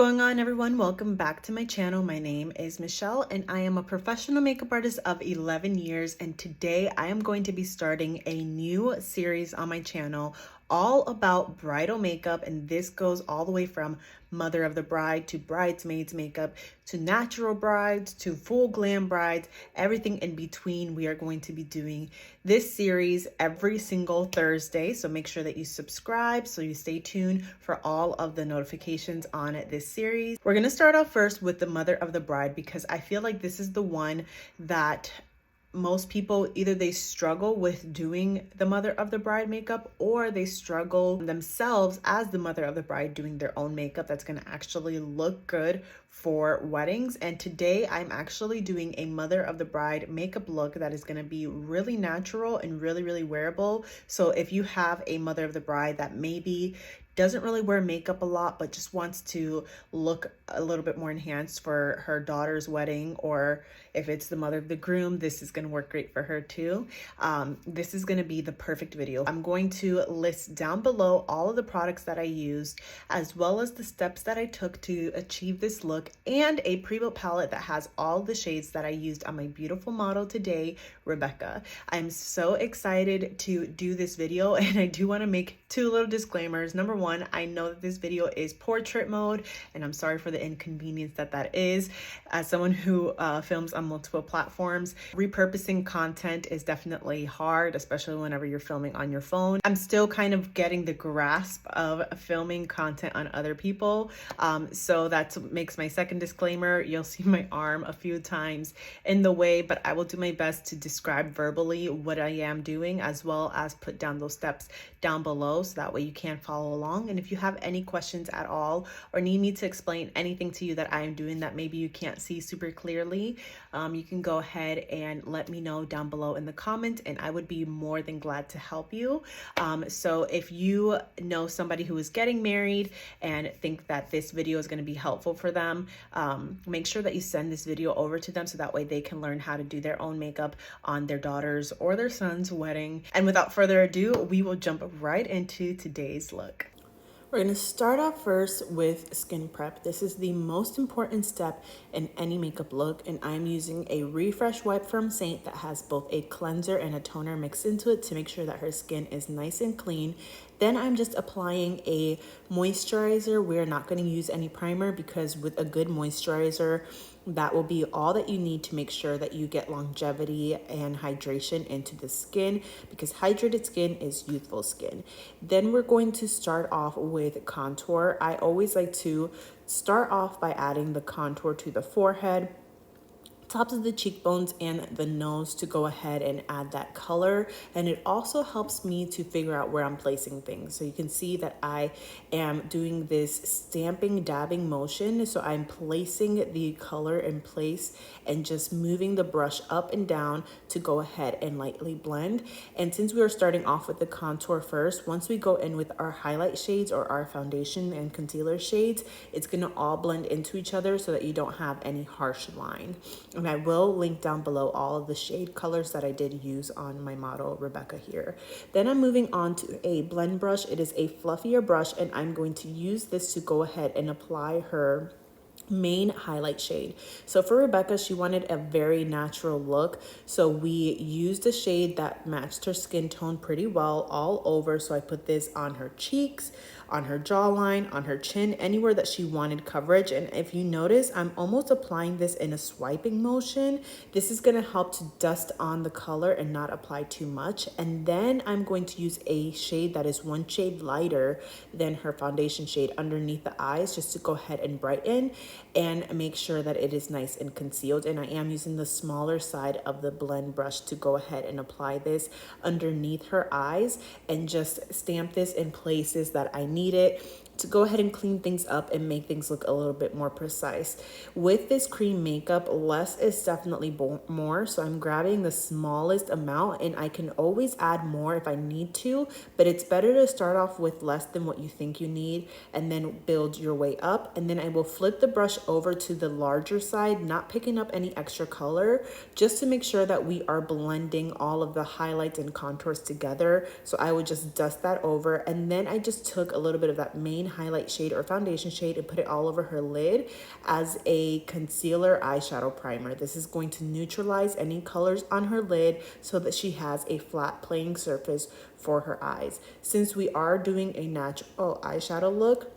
going on, everyone? Welcome back to my channel. My name is Michelle and I am a professional makeup artist of 11 years, and today I am going to be starting a new series on my channel all about bridal makeup, and this goes all the way from mother of the bride to bridesmaids makeup to natural brides to full glam brides, everything in between. We are going to be doing this series every single Thursday, so make sure that you subscribe so you stay tuned for all of the notifications on this series. We're going to start off first with the mother of the bride because I feel like this is the one that most people either they struggle with doing the mother of the bride makeup, or they struggle themselves as the mother of the bride doing their own makeup that's going to actually look good for weddings. And today I'm actually doing a mother of the bride makeup look that is going to be really natural and really wearable. So if you have a mother of the bride that maybe doesn't really wear makeup a lot but just wants to look a little bit more enhanced for her daughter's wedding, or if it's the mother of the groom, this is going to work great for her too. This is going to be the perfect video. I'm going to list down below all of the products that I used, as well as the steps that I took to achieve this look, and a pre-built palette that has all the shades that I used on my beautiful model today, Rebecca. I'm so excited to do this video, and I do want to make two little disclaimers. Number one, I know that this video is portrait mode, and I'm sorry for the inconvenience that is. As someone who films on multiple platforms, repurposing content is definitely hard, especially whenever you're filming on your phone. I'm still kind of getting the grasp of filming content on other people, so that makes my second disclaimer. You'll see my arm a few times in the way, but I will do my best to describe verbally what I am doing, as well as put down those steps down below so that way you can follow along. And if you have any questions at all or need me to explain anything to you that I am doing that maybe you can't see super clearly, you can go ahead and let me know down below in the comments, and I would be more than glad to help you. So if you know somebody who is getting married and think that this video is going to be helpful for them, make sure that you send this video over to them so that way they can learn how to do their own makeup on their daughter's or their son's wedding. And without further ado, we will jump right into today's look. We're going to start off first with skin prep. This is the most important step in any makeup look, and I'm using a refresh wipe from Saint that has both a cleanser and a toner mixed into it to make sure that her skin is nice and clean. Then I'm just applying a moisturizer. We're not going to use any primer because with a good moisturizer, that will be all that you need to make sure that you get longevity and hydration into the skin, because hydrated skin is youthful skin. Then we're going to start off with contour. I always like to start off by adding the contour to the forehead, tops of the cheekbones, and the nose to go ahead and add that color. And it also helps me to figure out where I'm placing things. So you can see that I am doing this stamping, dabbing motion. So I'm placing the color in place and just moving the brush up and down to go ahead and lightly blend. And since we are starting off with the contour first, once we go in with our highlight shades or our foundation and concealer shades, it's gonna all blend into each other so that you don't have any harsh line. And I will link down below all of the shade colors that I did use on my model, Rebecca, here. Then I'm moving on to a blend brush. It is a fluffier brush, and I'm going to use this to go ahead and apply her main highlight shade. So for Rebecca, she wanted a very natural look, so we used a shade that matched her skin tone pretty well all over. So I put this on her cheeks, on her jawline, on her chin, anywhere that she wanted coverage. And if you notice, I'm almost applying this in a swiping motion. This is going to help to dust on the color and not apply too much. And then I'm going to use a shade that is one shade lighter than her foundation shade underneath the eyes, just to go ahead and brighten and make sure that it is nice and concealed. And I am using the smaller side of the blend brush to go ahead and apply this underneath her eyes and just stamp this in places that I need it to go ahead and clean things up and make things look a little bit more precise. With this cream makeup, less is definitely more. So I'm grabbing the smallest amount, and I can always add more if I need to, but it's better to start off with less than what you think you need and then build your way up. And then I will flip the brush over to the larger side, not picking up any extra color, just to make sure that we are blending all of the highlights and contours together. So I would just dust that over, and then I just took a little bit of that main highlight shade or foundation shade and put it all over her lid as a concealer eyeshadow primer. This is going to neutralize any colors on her lid so that she has a flat playing surface for her eyes. Since we are doing a natural eyeshadow look,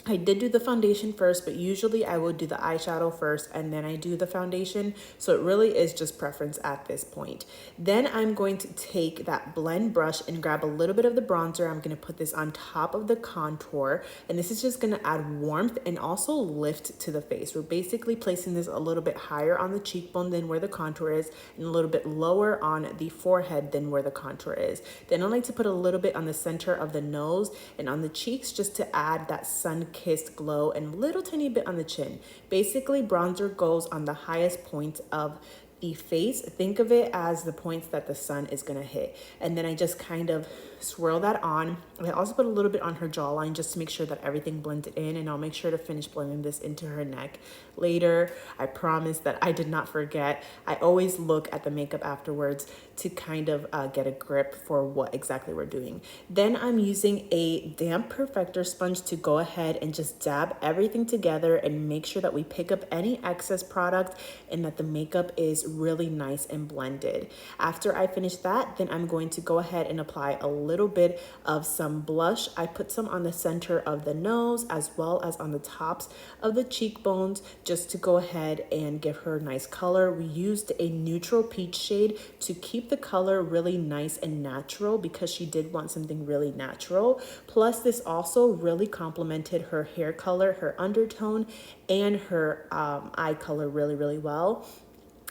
I did do the foundation first, but usually I would do the eyeshadow first and then I do the foundation. So it really is just preference at this point. Then I'm going to take that blend brush and grab a little bit of the bronzer. I'm going to put this on top of the contour, and this is just going to add warmth and also lift to the face. We're basically placing this a little bit higher on the cheekbone than where the contour is, and a little bit lower on the forehead than where the contour is. Then I like to put a little bit on the center of the nose and on the cheeks just to add that sun-kissed glow, and a little tiny bit on the chin. Basically, bronzer goes on the highest points of the face. Think of it as the points that the sun is going to hit. And then I just kind of swirl that on. I also put a little bit on her jawline just to make sure that everything blends in, and I'll make sure to finish blending this into her neck later. I promise that I did not forget. I always look at the makeup afterwards to kind of get a grip for what exactly we're doing. Then I'm using a damp perfector sponge to go ahead and just dab everything together and make sure that we pick up any excess product and that the makeup is really nice and blended. After I finish that, then I'm going to go ahead and apply a little bit of some blush. I put some on the center of the nose as well as on the tops of the cheekbones just to go ahead and give her a nice color. We used a neutral peach shade to keep the color really nice and natural because she did want something really natural. Plus, this also really complemented her hair color, her undertone, and her eye color really well.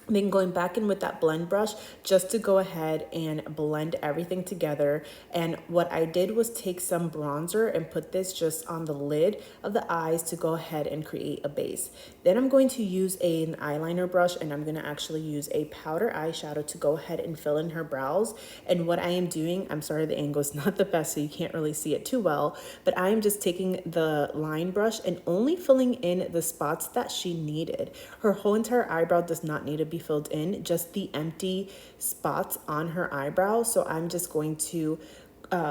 Then going back in with that blend brush just to go ahead and blend everything together. And what I did was take some bronzer and put this just on the lid of the eyes to go ahead and create a base. Then I'm going to use an eyeliner brush, and I'm going to actually use a powder eyeshadow to go ahead and fill in her brows. And what I am doing, I'm sorry the angle is not the best so you can't really see it too well, but I am just taking the line brush and only filling in the spots that she needed. Her whole entire eyebrow does not need to be filled in, just the empty spots on her eyebrow. So I'm just going to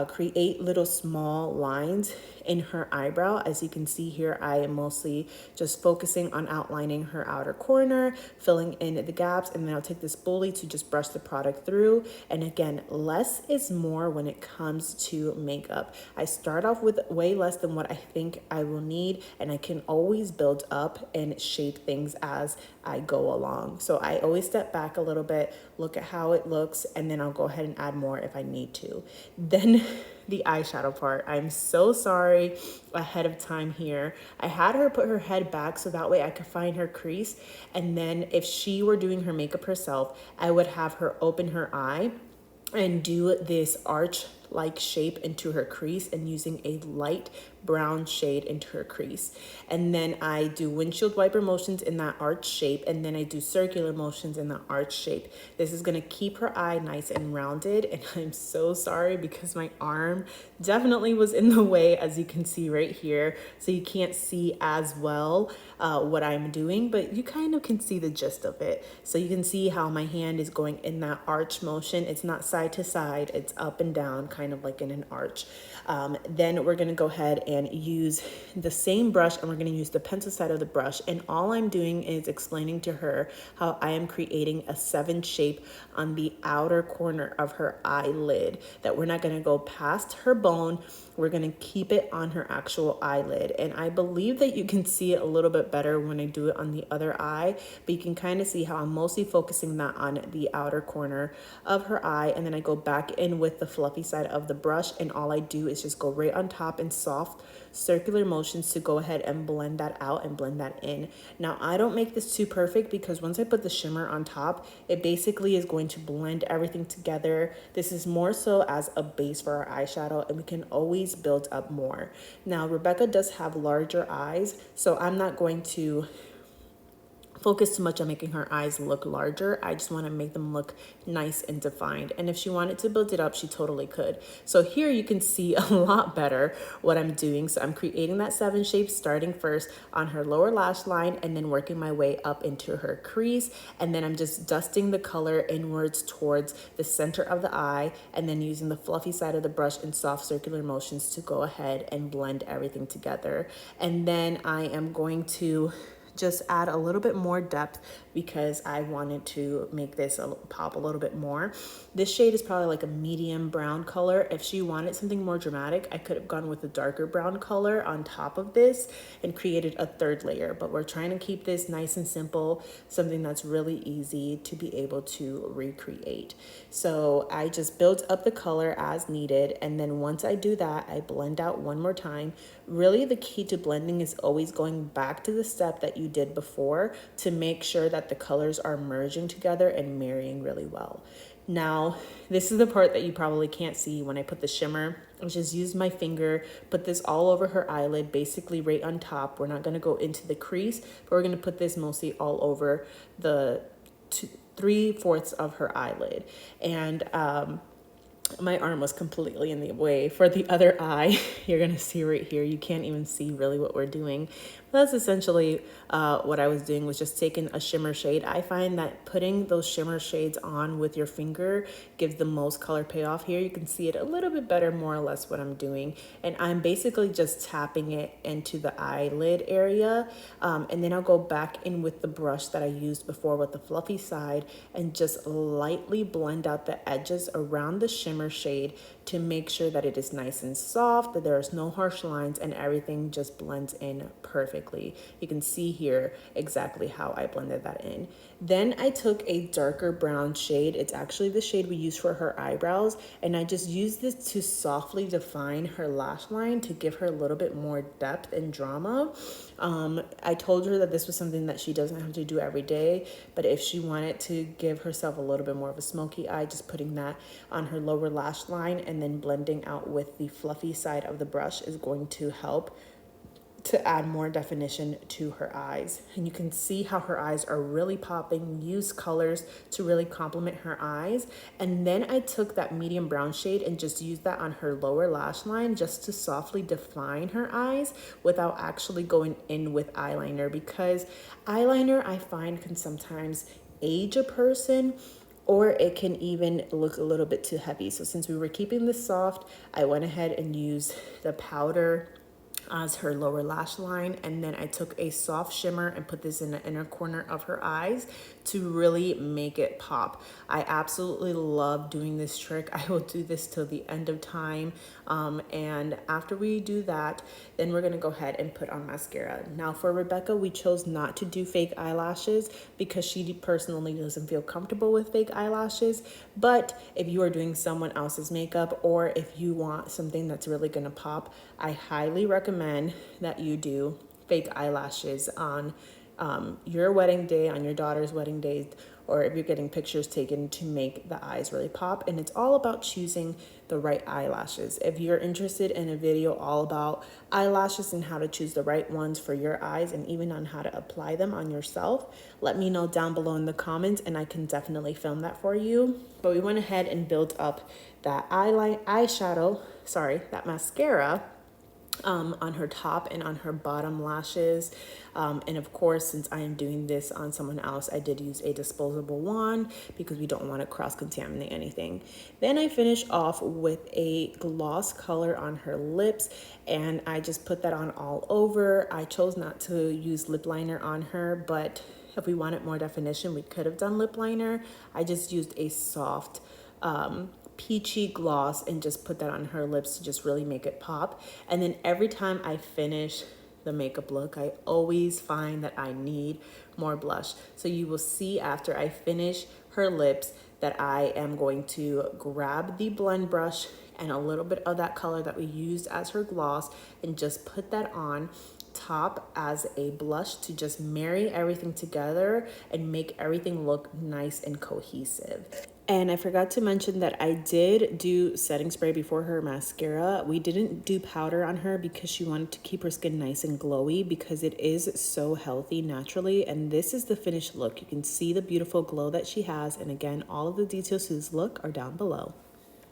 create little small lines in her eyebrow. As you can see here, I am mostly just focusing on outlining her outer corner, filling in the gaps, and then I'll take this spoolie to just brush the product through. And again, less is more when it comes to makeup. I start off with way less than what I think I will need, and I can always build up and shape things as I go along. So I always step back a little bit, look at how it looks, and then I'll go ahead and add more if I need to. Then the eyeshadow part. I'm so sorry ahead of time here. I had her put her head back so that way I could find her crease. And then if she were doing her makeup herself, I would have her open her eye and do this arch-like shape into her crease and using a light brown shade into her crease. And then I do windshield wiper motions in that arch shape, and then I do circular motions in the arch shape. This is gonna keep her eye nice and rounded, and I'm so sorry because my arm definitely was in the way, as you can see right here, so you can't see as well what I'm doing, but you kind of can see the gist of it. So you can see how my hand is going in that arch motion. It's not side to side, it's up and down, kind of like in an arch. Then we're gonna go ahead and use the same brush, and we're going to use the pencil side of the brush, and all I'm doing is explaining to her how I am creating a 7 shape on the outer corner of her eyelid, that we're not going to go past her bone. We're going to keep it on her actual eyelid. And I believe that you can see it a little bit better when I do it on the other eye, but you can kind of see how I'm mostly focusing that on the outer corner of her eye. And then I go back in with the fluffy side of the brush, and all I do is just go right on top in soft circular motions to go ahead and blend that out and blend that in. Now, I don't make this too perfect because once I put the shimmer on top, it basically is going to blend everything together. This is more so as a base for our eyeshadow, and we can always build up more. Now, Rebecca does have larger eyes, so I'm not going to focus too much on making her eyes look larger. I just want to make them look nice and defined. And if she wanted to build it up, she totally could. So here you can see a lot better what I'm doing. So I'm creating that 7 shape, starting first on her lower lash line and then working my way up into her crease. And then I'm just dusting the color inwards towards the center of the eye, and then using the fluffy side of the brush in soft circular motions to go ahead and blend everything together. And then I am going to just add a little bit more depth because I wanted to make this pop a little bit more. This shade is probably like a medium brown color. If she wanted something more dramatic, I could have gone with a darker brown color on top of this and created a third layer, but we're trying to keep this nice and simple, something that's really easy to be able to recreate. So I just built up the color as needed, and then once I do that, I blend out one more time. Really, the key to blending is always going back to the step that you did before to make sure that the colors are merging together and marrying really well. Now, this is the part that you probably can't see when I put the shimmer. I just used my finger, put this all over her eyelid, basically right on top. We're not going to go into the crease, but we're going to put this mostly all over the 3/4 of her eyelid. And my arm was completely in the way for the other eye. You're gonna see right here, you can't even see really what we're doing. That's essentially what I was doing, was just taking a shimmer shade. I find that putting those shimmer shades on with your finger gives the most color payoff. Here you can see it a little bit better, more or less what I'm doing. And I'm basically just tapping it into the eyelid area. And then I'll go back in with the brush that I used before with the fluffy side and just lightly blend out the edges around the shimmer shade to make sure that it is nice and soft, that there's no harsh lines, and everything just blends in perfectly. You can see here exactly how I blended that in. Then I took a darker brown shade. It's actually the shade we use for her eyebrows, and I just used this to softly define her lash line to give her a little bit more depth and drama. I told her that this was something that she doesn't have to do every day, but if she wanted to give herself a little bit more of a smoky eye, just putting that on her lower lash line and then blending out with the fluffy side of the brush is going to help to add more definition to her eyes. And you can see how her eyes are really popping. Use colors to really complement her eyes. And then I took that medium brown shade and just used that on her lower lash line just to softly define her eyes without actually going in with eyeliner, because eyeliner I find can sometimes age a person, or it can even look a little bit too heavy. So since we were keeping this soft, I went ahead and used the powder as her lower lash line, and then I took a soft shimmer and put this in the inner corner of her eyes to really make it pop. I absolutely love doing this trick. I will do this till the end of time, and after we do that, then we're gonna go ahead and put on mascara. Now for Rebecca, we chose not to do fake eyelashes because she personally doesn't feel comfortable with fake eyelashes, but if you are doing someone else's makeup, or if you want something that's really gonna pop, I highly recommend that you do fake eyelashes on your wedding day, on your daughter's wedding day, or if you're getting pictures taken to make the eyes really pop. And it's all about choosing the right eyelashes. If you're interested in a video all about eyelashes and how to choose the right ones for your eyes, and even on how to apply them on yourself, let me know down below in the comments and I can definitely film that for you. But we went ahead and built up that that mascara on her top and on her bottom lashes. And of course, since I am doing this on someone else, I did use a disposable wand because we don't want to cross-contaminate anything. Then I finish off with a gloss color on her lips, and I just put that on all over. I chose not to use lip liner on her, but if we wanted more definition, we could have done lip liner. I just used a soft peachy gloss and just put that on her lips to just really make it pop. And then every time I finish the makeup look, I always find that I need more blush. So you will see after I finish her lips that I am going to grab the blend brush and a little bit of that color that we used as her gloss, and just put that on top as a blush to just marry everything together and make everything look nice and cohesive. And I forgot to mention that I did do setting spray before her mascara. We didn't do powder on her because she wanted to keep her skin nice and glowy because it is so healthy naturally. And this is the finished look. You can see the beautiful glow that she has. And again, all of the details to this look are down below.